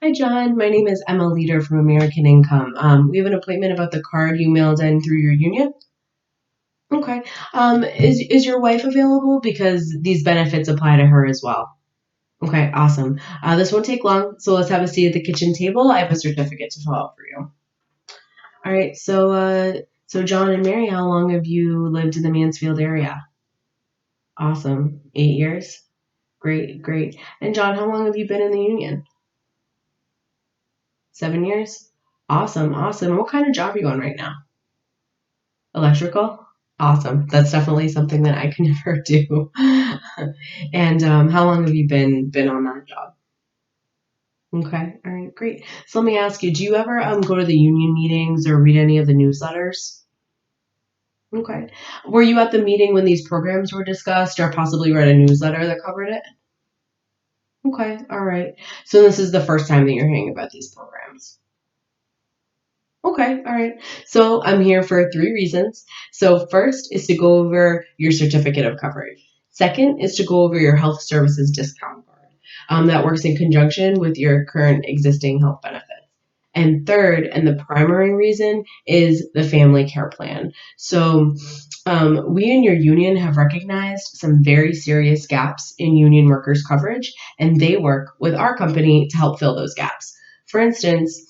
Hi, John. My name is Emma Leader from American Income. We have an appointment about the card you mailed in through your union. Okay. Is your wife available? Because these benefits apply to her as well. Okay, awesome. This won't take long, so let's have a seat at the kitchen table. I have a certificate to fill out for you. All right. So John and Mary, how long have you lived in the Mansfield area? Awesome. 8 years. Great, great. And John, how long have you been in the union? 7 years. Awesome, awesome. What kind of job are you on right now? Electrical? Awesome. That's definitely something that I can never do. And how long have you been on that job? Okay. All right. Great. So let me ask you: do you ever go to the union meetings or read any of the newsletters? Okay. Were you at the meeting when these programs were discussed, or possibly read a newsletter that covered it? Okay. All right. So this is the first time that you're hearing about these programs. Okay, all right. So I'm here for three reasons. So first is to go over your certificate of coverage. Second is to go over your health services discount card that works in conjunction with your current existing health benefits. And third, and the primary reason, is the family care plan. So we in your union have recognized some very serious gaps in union workers' coverage, and they work with our company to help fill those gaps. For instance,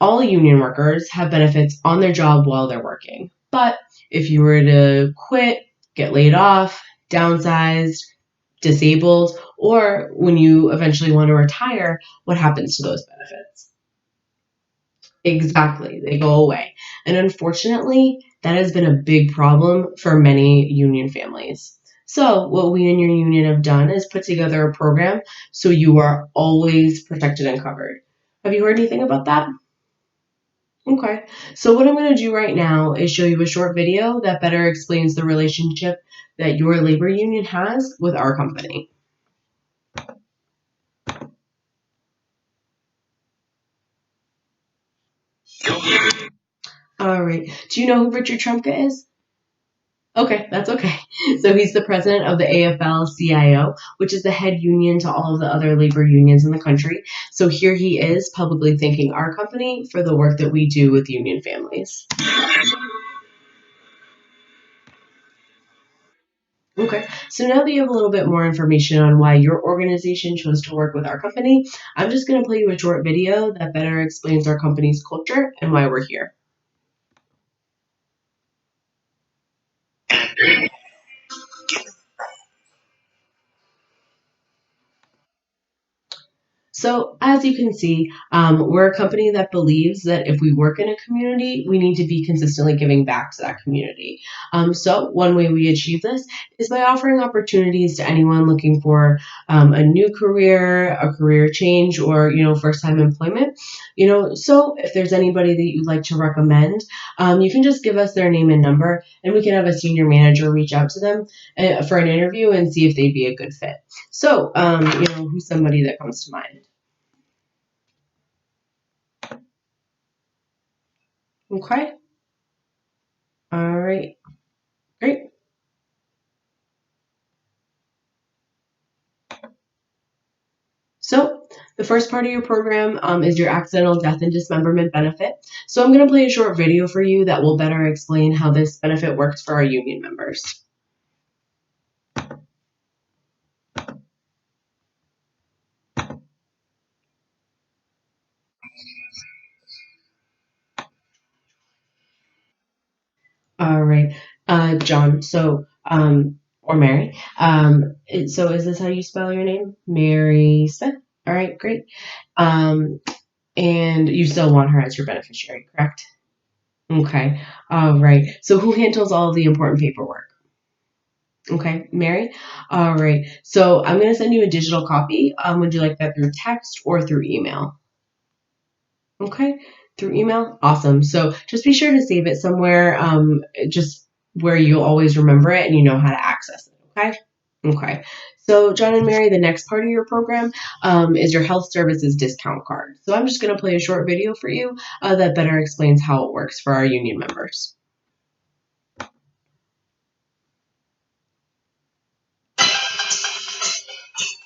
all union workers have benefits on their job while they're working. But if you were to quit, get laid off, downsized, disabled, or when you eventually want to retire, what happens to those benefits? Exactly, they go away. And unfortunately, that has been a big problem for many union families. So, what we in your union have done is put together a program so you are always protected and covered. Have you heard anything about that? Okay. So what I'm going to do right now is show you a short video that better explains the relationship that your labor union has with our company. All right. Do you know who Richard Trumka is? Okay, that's okay. So he's the president of the AFL-CIO, which is the head union to all of the other labor unions in the country. So here he is publicly thanking our company for the work that we do with union families. Okay, so now that you have a little bit more information on why your organization chose to work with our company, I'm just going to play you a short video that better explains our company's culture and why we're here. So, as you can see, we're a company that believes that if we work in a community, we need to be consistently giving back to that community. So, one way we achieve this is by offering opportunities to anyone looking for a new career, a career change, or first time employment. So if there's anybody that you'd like to recommend, you can just give us their name and number, and we can have a senior manager reach out to them for an interview and see if they'd be a good fit. So, who's somebody that comes to mind? Okay. All right. Great. So the first part of your program is your accidental death and dismemberment benefit. So I'm going to play a short video for you that will better explain how this benefit works for our union members. All right. John, or Mary. So is this how you spell your name? Mary Smith? All right, great. Um, and you still want her as your beneficiary, correct? Okay. All right. So who handles all of the important paperwork? Okay, Mary? All right. So I'm going to send you a digital copy. Would you like that through text or through email? Okay, through email? Awesome. So just be sure to save it somewhere, just where you'll always remember it and you know how to access it. Okay? Okay. So, John and Mary, the next part of your program is your health services discount card. So, I'm just going to play a short video for you that better explains how it works for our union members.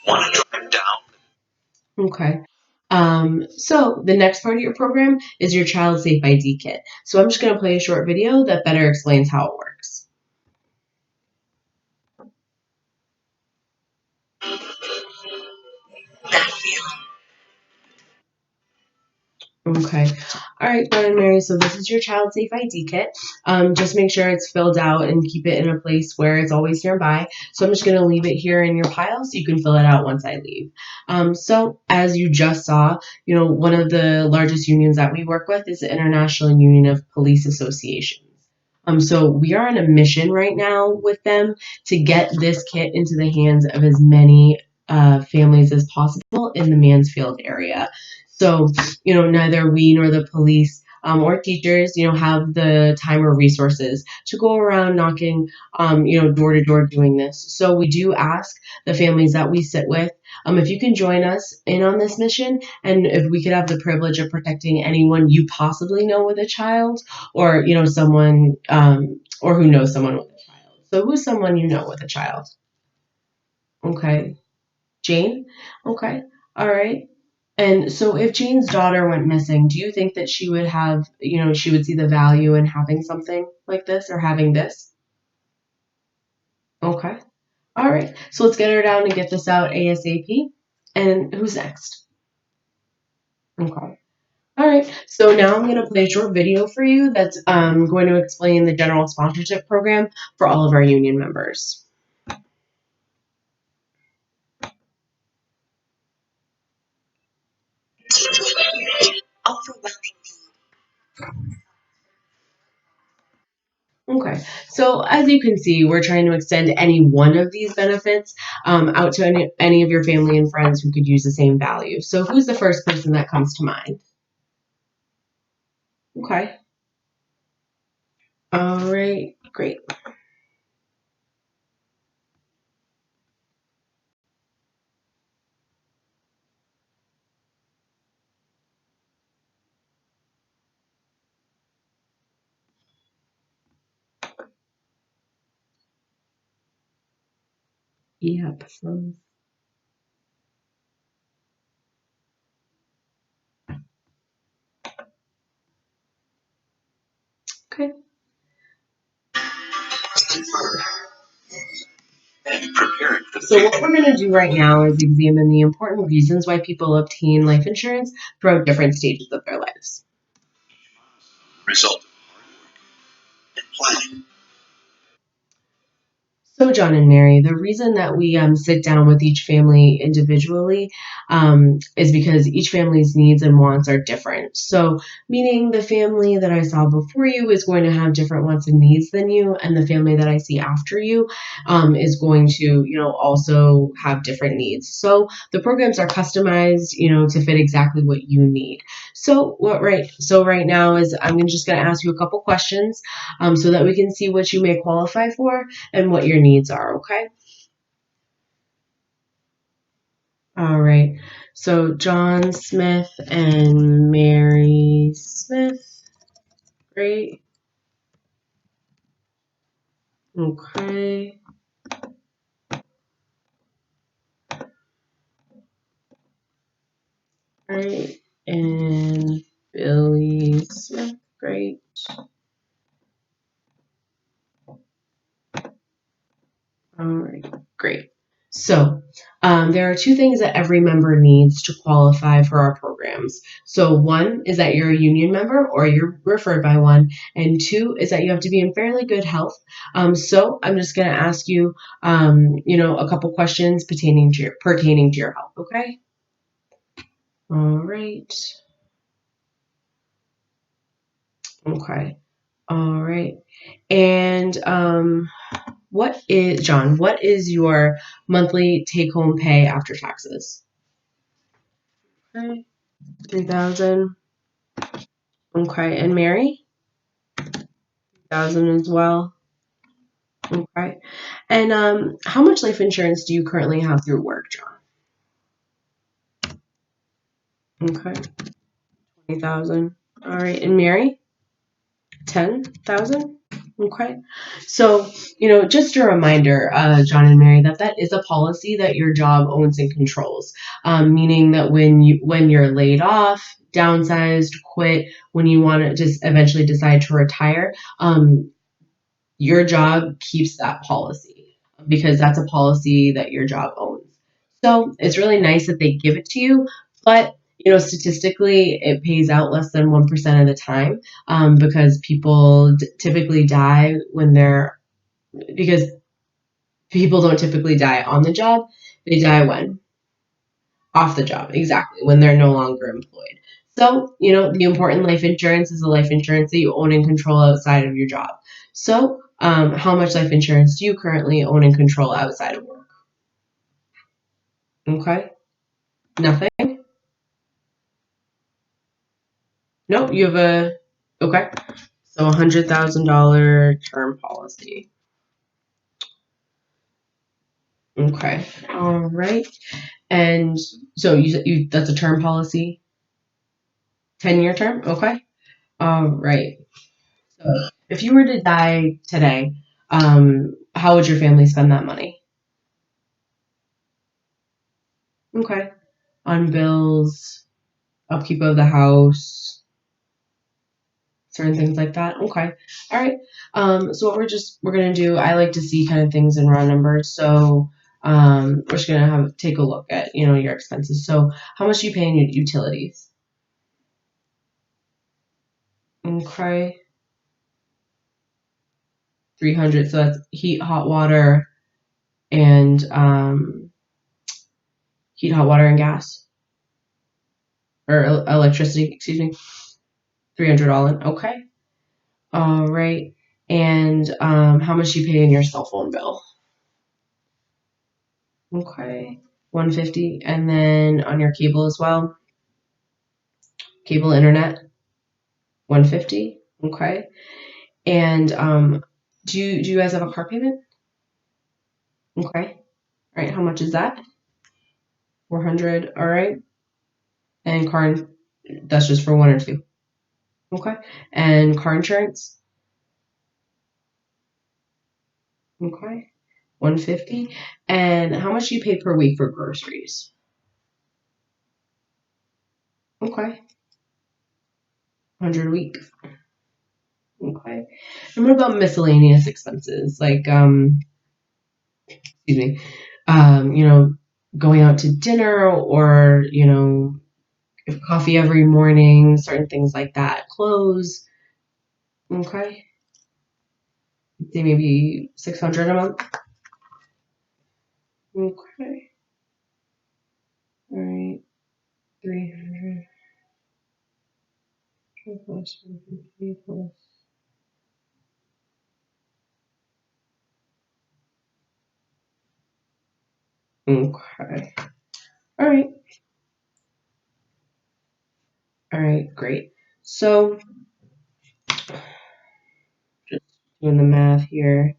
Want to drive down? Okay. So the next part of your program is your Child Safe ID kit. So I'm just going to play a short video that better explains how it works. Okay. All right, Gwen and Mary. So this is your Child Safe ID kit. Just make sure it's filled out and keep it in a place where it's always nearby. So I'm just going to leave it here in your pile so you can fill it out once I leave. So as you just saw, one of the largest unions that we work with is the International Union of Police Associations. So we are on a mission right now with them to get this kit into the hands of as many families as possible in the Mansfield area. So, neither we nor the police or teachers, have the time or resources to go around knocking, door to door doing this. So we do ask the families that we sit with, if you can join us in on this mission, and if we could have the privilege of protecting anyone you possibly know with a child, or someone, or who knows someone with a child. So who's someone you know with a child? Okay, Jane. Okay, all right. And so if Jane's daughter went missing, do you think that she would have, she would see the value in having something like this or having this? Okay. All right. So let's get her down and get this out ASAP. And who's next? Okay. All right. So now I'm going to play a short video for you that's going to explain the general sponsorship program for all of our union members. Okay, so as you can see, we're trying to extend any one of these benefits out to any of your family and friends who could use the same value. So who's the first person that comes to mind? Okay, all right, great. Yep. Okay. So what we're going to do right now is examine the important reasons why people obtain life insurance throughout different stages of their lives. Result. So, John and Mary, the reason that we sit down with each family individually is because each family's needs and wants are different. So, meaning the family that I saw before you is going to have different wants and needs than you, and the family that I see after you is going to, also have different needs. So, the programs are customized, to fit exactly what you need. So, right now is I'm just going to ask you a couple questions so that we can see what you may qualify for and what your needs are, okay? All right. So John Smith and Mary Smith. Great. Okay. Great. And Billy Smith. Great. All right. Great. So, there are two things that every member needs to qualify for our programs. So, one is that you're a union member or you're referred by one, and two is that you have to be in fairly good health. So, I'm just going to ask you, a couple questions pertaining to your health. Okay. All right. Okay. All right. And what is your monthly take-home pay after taxes? Okay. 3,000. Okay, and Mary? 1,000 as well. Okay. And how much life insurance do you currently have through work, John? Okay, 20,000. All right, and Mary? 10,000. Okay. So, just a reminder, John and Mary, that that is a policy that your job owns and controls. Meaning that when you're laid off, downsized, quit, when you want to just eventually decide to retire, your job keeps that policy because that's a policy that your job owns. So it's really nice that they give it to you, but statistically, it pays out less than 1% of the time, because people typically die because people don't typically die on the job. They die when? Off the job, exactly, when they're no longer employed. So, the important life insurance is the life insurance that you own and control outside of your job. So, how much life insurance do you currently own and control outside of work? Okay, nothing? Nope, you have okay. So $100,000 term policy. Okay, all right. And so you that's a term policy, 10-year term? Okay, all right. So if you were to die today, how would your family spend that money? Okay. On bills, upkeep of the house, certain things like that. Okay. All right. So what we're gonna do, I like to see kind of things in round numbers. So we're just gonna take a look at, your expenses. So how much do you pay in your utilities? Okay. 300. So that's heat, hot water, and gas, or electricity, excuse me. 300 all in. Okay. All right. And how much do you pay in your cell phone bill? Okay. 150. And then on your cable as well? Cable internet? 150. Okay. And do you guys have a car payment? Okay. All right. How much is that? 400. All right. And that's just for one or two. Okay. And car insurance? Okay. 150. And how much do you pay per week for groceries? Okay. 100 a week. Okay. And what about miscellaneous expenses? Like, excuse me, going out to dinner, or, coffee every morning, certain things like that. Clothes. Okay. Say maybe 600 a month. Okay. All right. 300 plus 150 plus. Okay. All right. All right. Great. So, just doing the math here.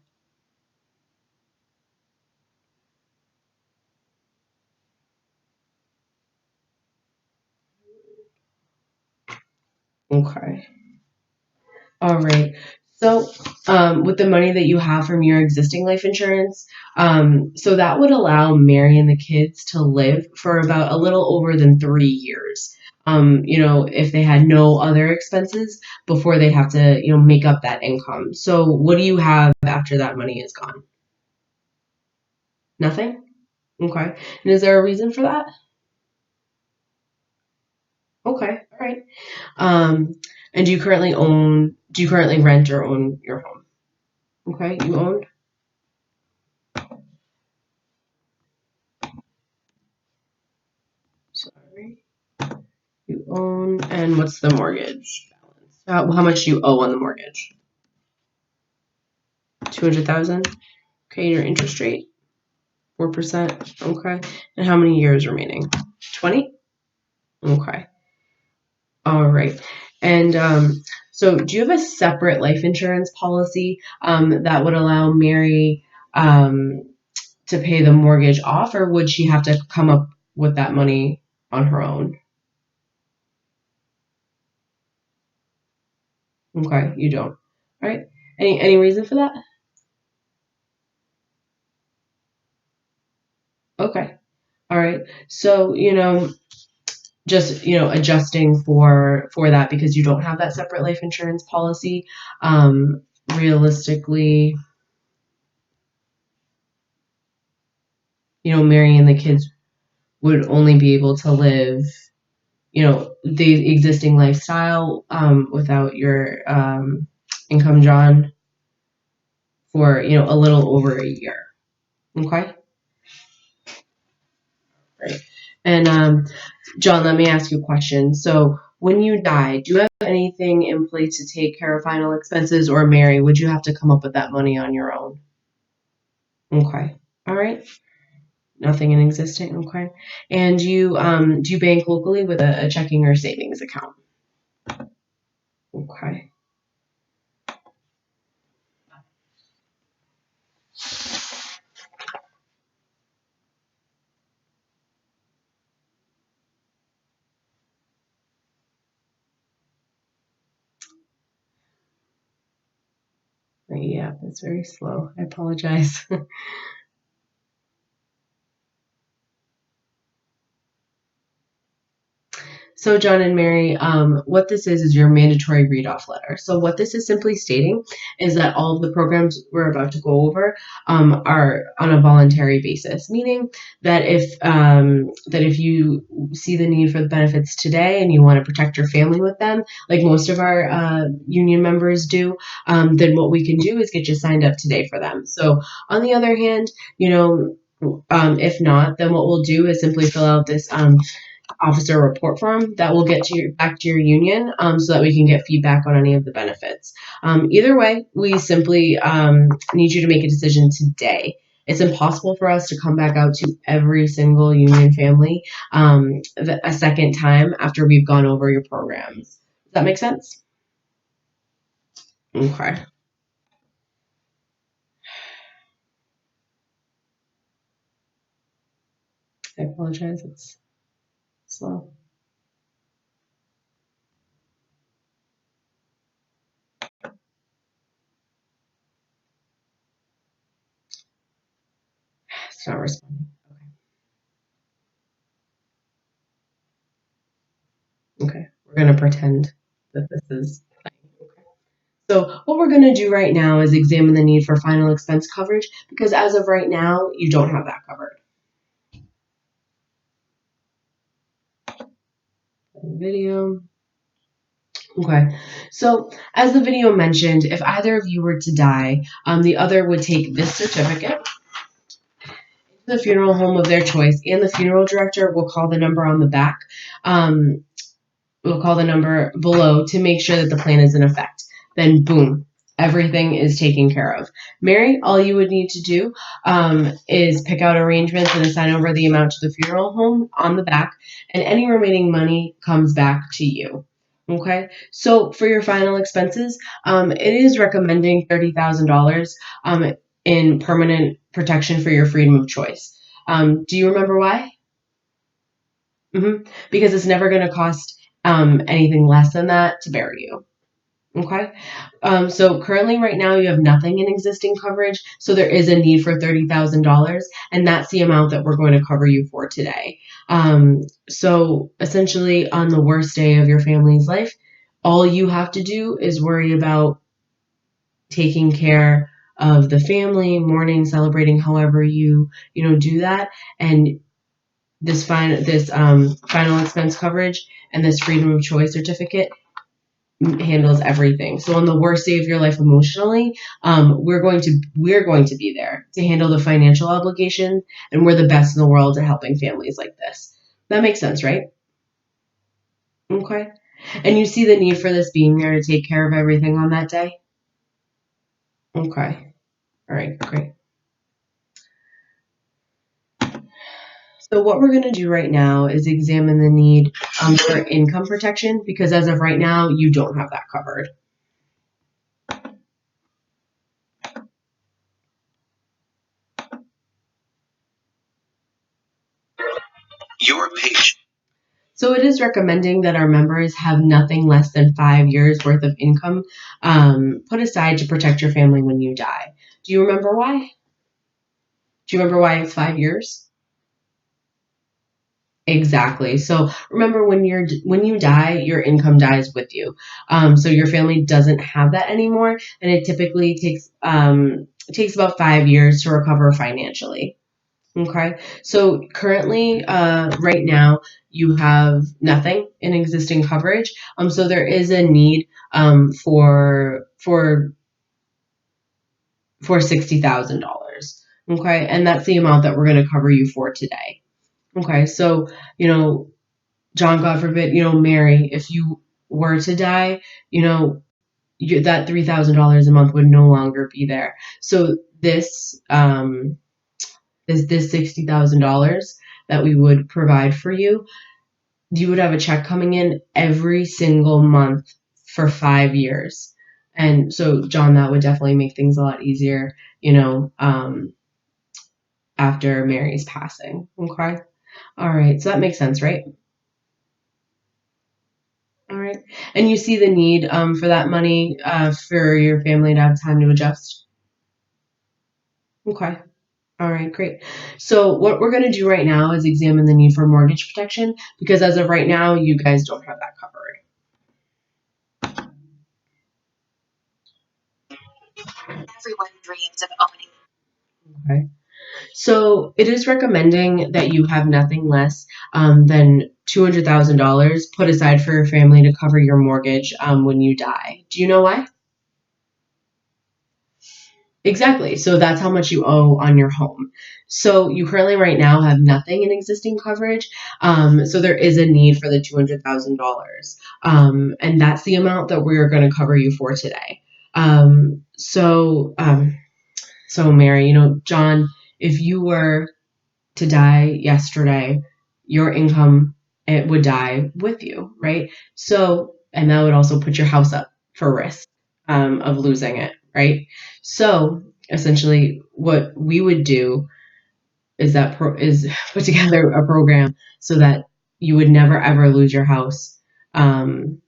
Okay. All right. So, with the money that you have from your existing life insurance, so that would allow Mary and the kids to live for about a little over than 3 years. If they had no other expenses before they'd have to, make up that income. So, what do you have after that money is gone? Nothing? Okay. And is there a reason for that? Okay. All right. Um, and do you currently rent or own your home? Okay. You own? Sorry. You own, and what's the mortgage balance? How much do you owe on the mortgage? 200,000. Okay, your interest rate 4%. Okay, and how many years remaining? 20. Okay, all right. And so, do you have a separate life insurance policy that would allow Mary to pay the mortgage off, or would she have to come up with that money on her own? Okay, you don't. All right. Any reason for that? Okay. All right. So, just, adjusting for that because you don't have that separate life insurance policy, um, realistically, Mary and the kids would only be able to live, the existing lifestyle, without your, income, John, for, a little over a year. Okay. Right. And, John, let me ask you a question. So when you die, do you have anything in place to take care of final expenses, or Mary, would you have to come up with that money on your own? Okay. All right. Nothing in existing. Okay. And you do you bank locally with a checking or savings account? Okay. Yeah, that's very slow. I apologize. So, John and Mary, what this is your mandatory read off letter. So, what this is simply stating is that all of the programs we're about to go over, are on a voluntary basis, meaning that if you see the need for the benefits today and you want to protect your family with them, like most of our union members do, then what we can do is get you signed up today for them. So, on the other hand, if not, then what we'll do is simply fill out this officer report form that will get to back to your union, so that we can get feedback on any of the benefits. Either way, we simply need you to make a decision today. It's impossible for us to come back out to every single union family a second time after we've gone over your programs. Does that make sense? Okay. I apologize. It's slow. It's not responding. Okay. We're going to pretend that this is. So what we're going to do right now is examine the need for final expense coverage because as of right now, you don't have that covered. Video. Okay. So as the video mentioned, if either of you were to die, the other would take this certificate to the funeral home of their choice, and the funeral director will call the number on the back. We'll call the number below to make sure that the plan is in effect. Then, boom, everything is taken care of. Mary, all you would need to do is pick out arrangements and assign over the amount to the funeral home on the back, and any remaining money comes back to you. Okay, so for your final expenses, it is recommending $30,000 in permanent protection for your freedom of choice. Do you remember why? Because it's never going to cost anything less than that to bury you. Okay. So currently, right now, you have nothing in existing coverage. So there is a need for $30,000, and that's the amount that we're going to cover you for today. So essentially, on the worst day of your family's life, all you have to do is worry about taking care of the family, mourning, celebrating, however you do that, and this final expense coverage and this freedom of choice certificate handles everything. So on the worst day of your life emotionally, we're going to be there to handle the financial obligation, and we're the best in the world at helping families like this. That makes sense, right? Okay. And you see the need for this being there to take care of everything on that day? Okay. All right, great. So what we're going to do right now is examine the need for income protection because as of right now, you don't have that covered. Your patient. So it is recommending that our members have nothing less than 5 years worth of income put aside to protect your family when you die. Do you remember why? Do you remember why it's 5 years? Exactly. So remember, when you die, your income dies with you. So your family doesn't have that anymore, and it typically takes about 5 years to recover financially. Okay. So currently, right now, you have nothing in existing coverage. So there is a need for $60,000. Okay, and that's the amount that we're going to cover you for today. Okay, so you know, John, God forbid, Mary, if you were to die, that $3,000 a month would no longer be there. So this $60,000 that we would provide for you, you would have a check coming in every single month for 5 years. And so, John, that would definitely make things a lot easier, after Mary's passing. Okay. All right. So that makes sense, right? All right. And you see the need for that money for your family to have time to adjust? Okay. All right, great. So what we're going to do right now is examine the need for mortgage protection because as of right now, you guys don't have that covered. Everyone dreams of owning. Okay. So it is recommending that you have nothing less than $200,000 put aside for your family to cover your mortgage when you die. Do you know why? Exactly. So that's how much you owe on your home. So you currently right now have nothing in existing coverage. So there is a need for the $200,000. And that's the amount that we're going to cover you for today. So Mary, John, if you were to die yesterday, your income, it would die with you, right? So, and that would also put your house up for risk of losing it, right? So, essentially, what we would do is put together a program so that you would never ever lose your house. And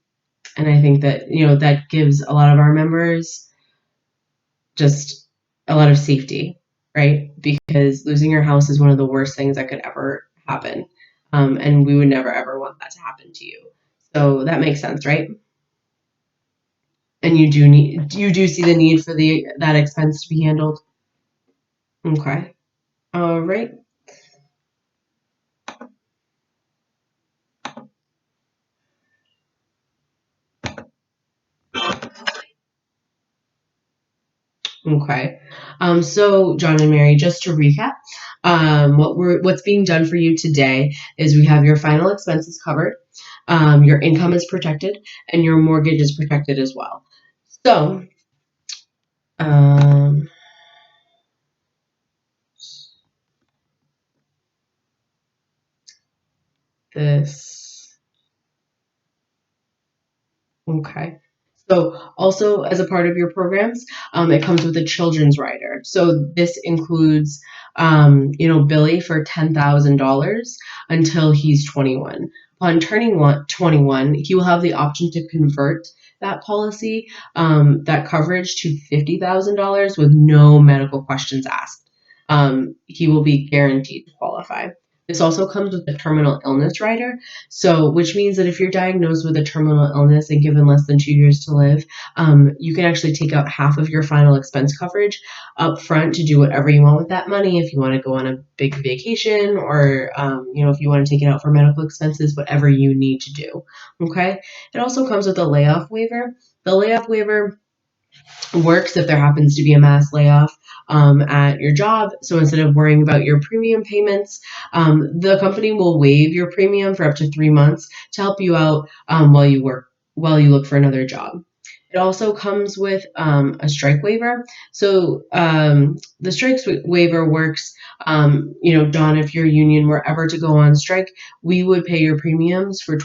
I think that that gives a lot of our members just a lot of safety, right? Because losing your house is one of the worst things that could ever happen. And we would never ever want that to happen to you. So that makes sense, right? And you do see the need for that expense to be handled. Okay. All right. Okay. So John and Mary, just to recap, what's being done for you today is we have your final expenses covered, your income is protected, and your mortgage is protected as well. So, um, this, okay. So also as a part of your programs, it comes with a children's rider. So this includes, Billy for $10,000 until he's 21. Upon turning 21, he will have the option to convert that policy, that coverage to $50,000 with no medical questions asked. He will be guaranteed to qualify. This also comes with a terminal illness rider, so which means that if you're diagnosed with a terminal illness and given less than 2 years to live, you can actually take out half of your final expense coverage up front to do whatever you want with that money. If you want to go on a big vacation or, if you want to take it out for medical expenses, whatever you need to do. Okay. It also comes with a layoff waiver. The layoff waiver works if there happens to be a mass layoff at your job. So instead of worrying about your premium payments, the company will waive your premium for up to 3 months to help you out while you look for another job. It also comes with a strike waiver. So the strike waiver works. Don, if your union were ever to go on strike, we would pay your premiums for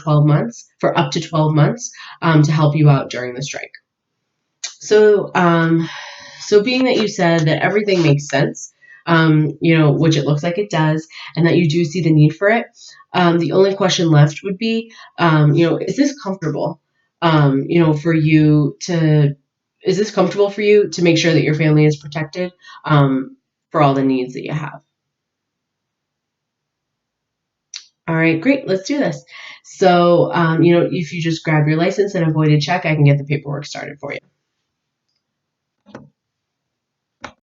up to 12 months, to help you out during the strike. So, so being that you said that everything makes sense, which it looks like it does, and that you do see the need for it. The only question left would be, is this comfortable? For you to, is this comfortable for you to make sure that your family is protected for all the needs that you have? All right, great. Let's do this. So, if you just grab your license and a voided check, I can get the paperwork started for you.